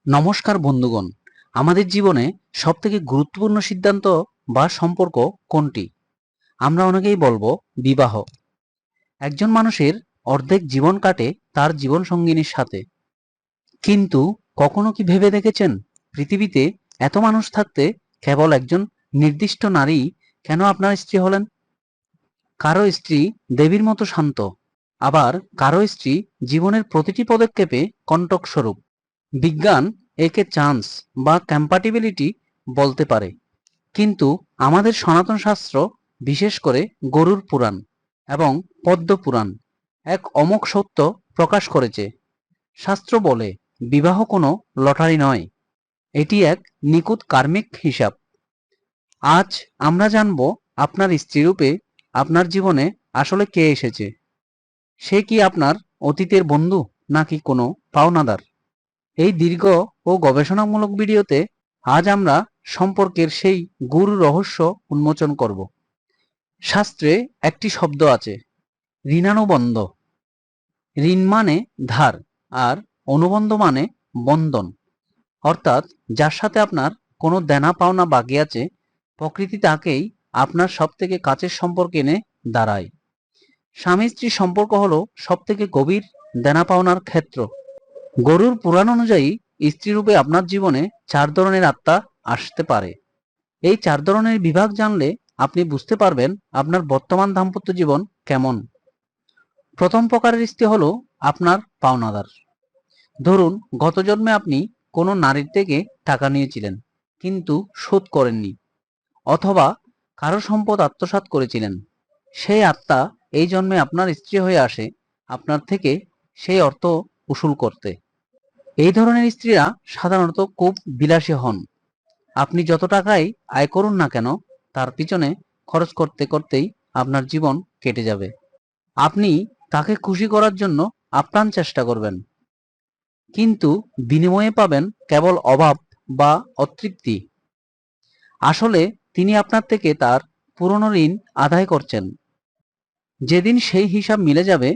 নমস্কার বন্ধুগণ, আমাদের জীবনে সবথেকে গুরুত্বপূর্ণ সিদ্ধান্ত বা সম্পর্ক কোনটি? আমরা অনেকেই বলবো বিবাহ। একজন মানুষের অর্ধেক জীবন কাটে তার জীবন সঙ্গিনীর সাথে। কিন্তু কখনো কি ভেবে দেখেছেন, পৃথিবীতে এত মানুষ থাকতে কেবল একজন নির্দিষ্ট নারী কেন আপনার স্ত্রী হলেন? কারো স্ত্রী দেবীর মতো শান্ত, আবার কারো স্ত্রী জীবনের প্রতিটি পদক্ষেপে কণ্টক স্বরূপ। বিজ্ঞান একে চান্স বা কম্প্যাটিবিলিটি বলতে পারে, কিন্তু আমাদের সনাতন শাস্ত্র, বিশেষ করে গরুর পুরাণ এবং পদ্ম পুরাণ, এক অমোঘ সত্য প্রকাশ করেছে। শাস্ত্র বলে বিবাহ কোনো লটারি নয়, এটি এক নিখুঁত কার্মিক হিসাব। আজ আমরা জানব আপনার স্ত্রীরূপে আপনার জীবনে আসলে কে এসেছে। সে কি আপনার অতীতের বন্ধু নাকি কোনো পাওনাদার? এই দীর্ঘ ও গবেষণামূলক ভিডিওতে আজ আমরা সম্পর্কের সেই গূঢ় রহস্য উন্মোচন করব। শাস্ত্রে একটি শব্দ আছে, ঋণানুবন্ধ। ঋণ মানে ধার, আর অনুবন্ধ মানে বন্ধন, অর্থাৎ যার সাথে আপনার কোনো দেনা পাওনা বাকি আছে, প্রকৃতি তাকেই আপনার সব থেকে কাছের সম্পর্ক এনে দাঁড়ায়। স্বামী স্ত্রীর সম্পর্ক হলো সব থেকে গভীর দেনা পাওনার ক্ষেত্র। গরুর পুরাণ অনুযায়ী স্ত্রীরূপে আপনার জীবনে 4 ধরনের আত্মা আসতে পারে। এই 4 ধরনের বিভাগ জানলে আপনি বুঝতে পারবেন আপনার বর্তমান দাম্পত্য জীবন কেমন। প্রথম প্রকারের স্ত্রী হলো আপনার পাওনাদার। ধরুন, গত জন্মে আপনি কোনো নারীর থেকে টাকা নিয়েছিলেন কিন্তু শোধ করেননি, অথবা কারো সম্পদ আত্মসাৎ করেছিলেন। সেই আত্মা এই জন্মে আপনার স্ত্রী হয়ে আসে আপনার থেকে সেই অর্থ উসুল করতে। এই ধরনের স্ত্রীরা সাধারণত খুব বিলাসী হন। আপনি যত টাকাই আয় করুন না কেন, তার পিছনে খরচ করতে করতেই আপনার জীবন কেটে যাবে। আপনি তাকে খুশি করার জন্য আপ্রাণ চেষ্টা করবেন, কিন্তু বিনিময়ে পাবেন কেবল অভাব বা অতৃপ্তি। আসলে তিনি আপনার থেকে তার পুরনো ঋণ আদায় করছেন। যেদিন সেই হিসাব মিলে যাবে,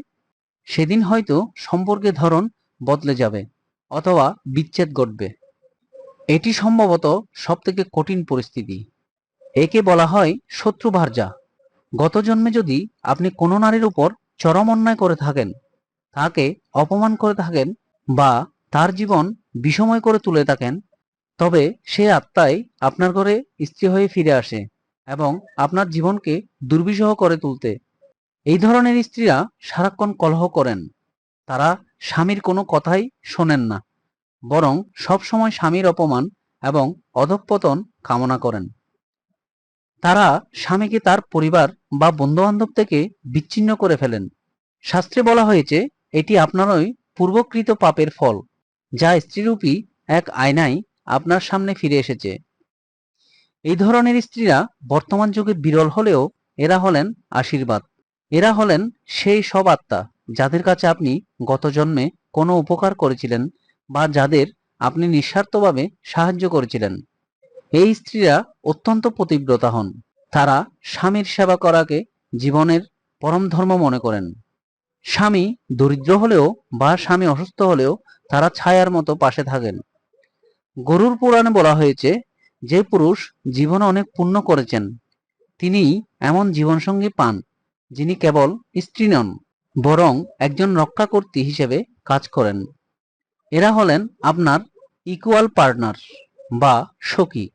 সেদিন হয়তো সম্পর্কের ধরন বদলে যাবে, অথবা বিচ্ছেদ ঘটবে। এটি সম্ভবত সবথেকে কঠিন পরিস্থিতি। একে বলা হয় শত্রুভার্যা। গত জন্মে যদি আপনি কোনো নারীর উপর চরম অন্যায় করে থাকেন, তাকে অপমান করে থাকেন, বা তার জীবন বিষময় করে তুলে থাকেন, তবে সে আত্মাই আপনার ঘরে স্ত্রী হয়ে ফিরে আসে এবং আপনার জীবনকে দুর্বিষহ করে তুলতে। এই ধরনের স্ত্রীরা সারাক্ষণ কলহ করেন। তারা স্বামীর কোনো কথাই শোনেন না, বরং সবসময় স্বামীর অপমান এবং অধঃপতন কামনা করেন। তারা স্বামীকে তার পরিবার বা বন্ধুবান্ধব থেকে বিচ্ছিন্ন করে ফেলেন। শাস্ত্রে বলা হয়েছে, এটি আপনারই পূর্বকৃত পাপের ফল, যা স্ত্রীরূপী এক আয়নায় আপনার সামনে ফিরে এসেছে। এই ধরনের স্ত্রীরা বর্তমান যুগে বিরল হলেও এরা হলেন আশীর্বাদ। এরা হলেন সেই সব আত্মা যাদের কাছে আপনি গত জন্মে কোনো উপকার করেছিলেন, বা যাদের আপনি নিঃস্বার্থভাবে সাহায্য করেছিলেন। এই স্ত্রীরা অত্যন্ত পতিব্রতা হন। তারা স্বামীর সেবা করাকে জীবনের পরম ধর্ম মনে করেন। স্বামী দরিদ্র হলেও বা স্বামী অসুস্থ হলেও তারা ছায়ার মতো পাশে থাকেন। গরুর পুরাণে বলা হয়েছে, যে পুরুষ জীবনে অনেক পুণ্য করেছেন, তিনি এমন জীবনসঙ্গী পান যিনি কেবল স্ত্রী নন, বরং একজন রক্ষাকর্ত্রী হিসেবে কাজ করেন। এরা হলেন আপনার ইকুয়াল পার্টনার বা সখী।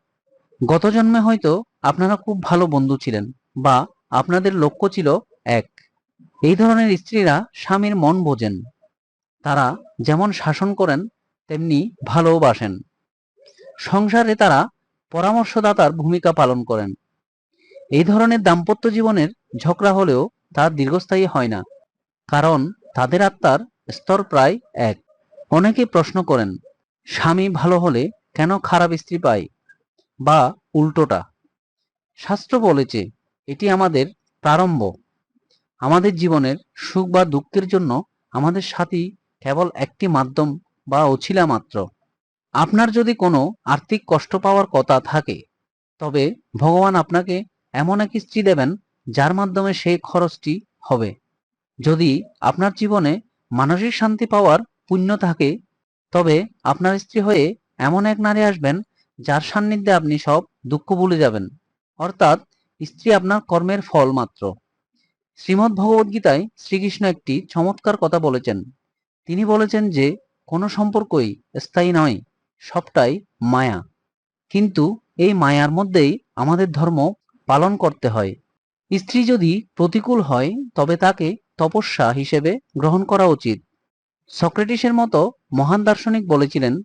গত জন্মে হয়তো আপনারা খুব ভালো বন্ধু ছিলেন, বা আপনাদের লক্ষ্য ছিল এক। এই ধরনের স্ত্রীরা স্বামীর মন বোঝেন। তারা যেমন শাসন করেন, তেমনি ভালোবাসেন। সংসারে তারা পরামর্শদাতার ভূমিকা পালন করেন। এই ধরনের দাম্পত্য জীবনের ঝগড়া হলেও তা দীর্ঘস্থায়ী হয় না, কারণ তাদের আত্মার স্তর প্রায় এক। অনেকে প্রশ্ন করেন, স্বামী ভালো হলে কেন খারাপ স্ত্রী পাই, বা উল্টোটা? শাস্ত্র বলেছে, এটি আমাদের প্রারম্ভ। আমাদের জীবনের সুখ বা দুঃখের জন্য আমাদের সাথী কেবল একটি মাধ্যম বা অছিলা মাত্র। আপনার যদি কোনো আর্থিক কষ্ট পাওয়ার কথা থাকে, তবে ভগবান আপনাকে এমন এক স্ত্রী দেবেন যার মাধ্যমে সেই খরচটি হবে। যদি আপনার জীবনে মানসিক শান্তি পাওয়ার পুণ্য থাকে, তবে আপনার স্ত্রী হয়ে এমন এক নারী আসবেন যার সান্নিধ্যে আপনি সব দুঃখ ভুলে যাবেন। অর্থাৎ স্ত্রী আপনার কর্মের ফল মাত্র। শ্রীমদ্ ভগবদ্গীতায় শ্রীকৃষ্ণ একটি চমৎকার কথা বলেছেন। তিনি বলেছেন যে কোনো সম্পর্কই স্থায়ী নয়, সবটাই মায়া। কিন্তু এই মায়ার মধ্যেই আমাদের ধর্ম পালন করতে হয়। স্ত্রী যদি প্রতিকূল হয় তবে তাকে তপস্যা হিসেবে গ্রহণ করা উচিত। সক্রেটিসের মতো মহান দার্শনিক বলেছিলেন,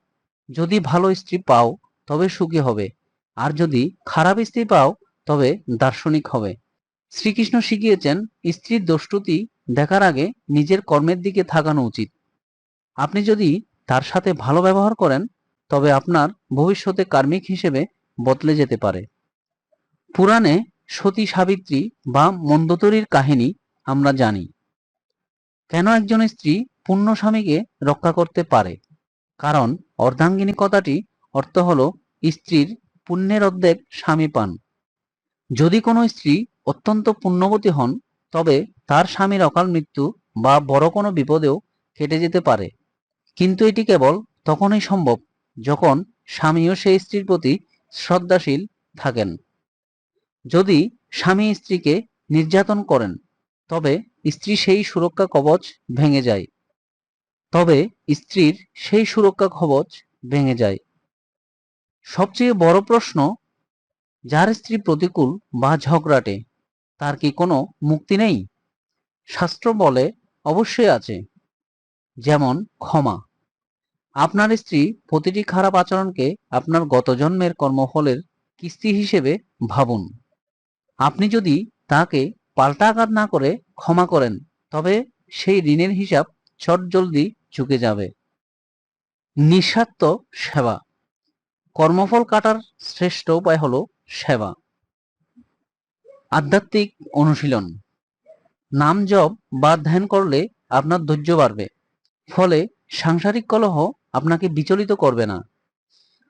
যদি ভালো স্ত্রী পাও তবে সুখী হবে, আর যদি খারাপ স্ত্রী পাও তবে দার্শনিক হবে। শ্রীকৃষ্ণ শিখিয়েছেন, স্ত্রীর দোষত্রুটি দেখার আগে নিজের কর্মের দিকে তাকানো উচিত। আপনি যদি তার সাথে ভালো ব্যবহার করেন তবে আপনার ভবিষ্যতে কার্মিক হিসেবে বদলে যেতে পারে। পুরাণে সতী সাবিত্রী বা মন্দোদরীর কাহিনী আমরা জানি। কেন একজন স্ত্রী পূর্ণ স্বামীকে রক্ষা করতে পারে? কারণ অর্ধাঙ্গিনী কথাটি অর্থ হলো স্ত্রীর পুণ্যের অর্ধেক স্বামী পান। যদি কোনো স্ত্রী অত্যন্ত পুণ্যবতী হন তবে তার স্বামীর অকাল মৃত্যু বা বড় কোনো বিপদেও কেটে যেতে পারে। কিন্তু এটি কেবল তখনই সম্ভব যখন স্বামীও সেই স্ত্রীর প্রতি শ্রদ্ধাশীল থাকেন। যদি স্বামী স্ত্রীকে নির্যাতন করেন তবে স্ত্রীর সেই সুরক্ষা কবচ ভেঙে যায়। সবচেয়ে বড় প্রশ্ন, যার স্ত্রী প্রতিকূল বা ঝগড়াটে তার কি কোনো মুক্তি নেই? শাস্ত্র বলে অবশ্যই আছে। যেমন ক্ষমা। আপনার স্ত্রী প্রতিটি খারাপ আচরণকে আপনার গত জন্মের কর্মফলের কিস্তি হিসেবে ভাবুন। আপনি যদি তাকে পাল্টা আঘাত না করে ক্ষমা করেন তবে সেই ঋণের হিসাব চটজলদি চুকে যাবে। নিঃস্বার্থ সেবা। কর্মফল কাটার শ্রেষ্ঠ উপায় হলো সেবা। আধ্যাত্মিক অনুশীলন। নাম জপ বা ধ্যান করলে আপনার ধৈর্য বাড়বে, ফলে সাংসারিক কলহ আপনাকে বিচলিত করবে না।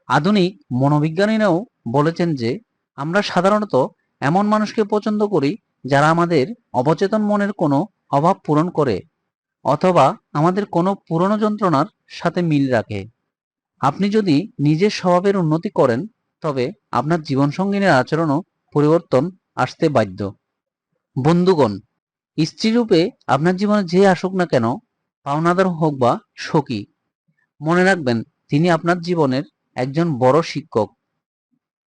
আধুনিক মনোবিজ্ঞানীরাও বলেছেন যে আমরা সাধারণত এমন মানুষকে পছন্দ করি যারা আমাদের অবচেতন মনের কোনো অভাব পূরণ করে অথবা আমাদের কোনো পুরনো যন্ত্রণার সাথে মিল রাখে। আপনি যদি নিজের স্বভাবের উন্নতি করেন তবে আপনার জীবনসঙ্গিনীর আচরণও পরিবর্তন আসতে বাধ্য। বন্ধুগণ, স্ত্রীরূপে আপনার জীবনে যে আসুক না কেন, পাওনাদার হোক বা সখী, মনে রাখবেন তিনি আপনার জীবনের একজন বড় শিক্ষক।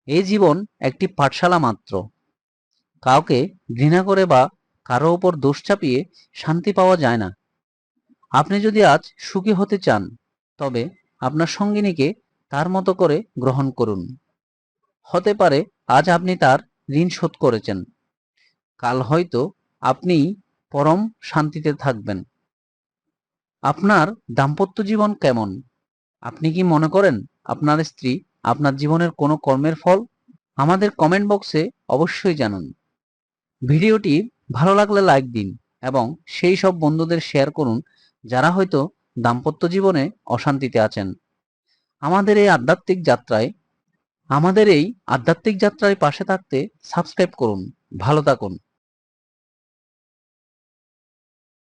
এই জীবন একটি পাঠশালা মাত্র। কাউকে ঘৃণা করে বা কারো উপর দোষ চাপিয়ে শান্তি পাওয়া যায় না। আপনি যদি আজ সুখী হতে চান তবে আপনার সঙ্গিনীকে তার মতো করে গ্রহণ করুন। হতে পারে আজ আপনি তার ঋণ শোধ করেছেন, কাল হয়তো আপনিই পরম শান্তিতে থাকবেন। আপনার দাম্পত্য জীবন কেমন? আপনি কি মনে করেন আপনার স্ত্রী আপনার জীবনের কোনো কর্মের ফল? আমাদের কমেন্ট বক্সে অবশ্যই জানান। ভিডিওটি ভালো লাগলে লাইক দিন এবং সেই সব বন্ধুদের শেয়ার করুন যারা হয়তো দাম্পত্য জীবনে অশান্তিতে আছেন। আমাদের এই আধ্যাত্মিক যাত্রায় পাশে থাকতে সাবস্ক্রাইব করুন। ভালো থাকুন।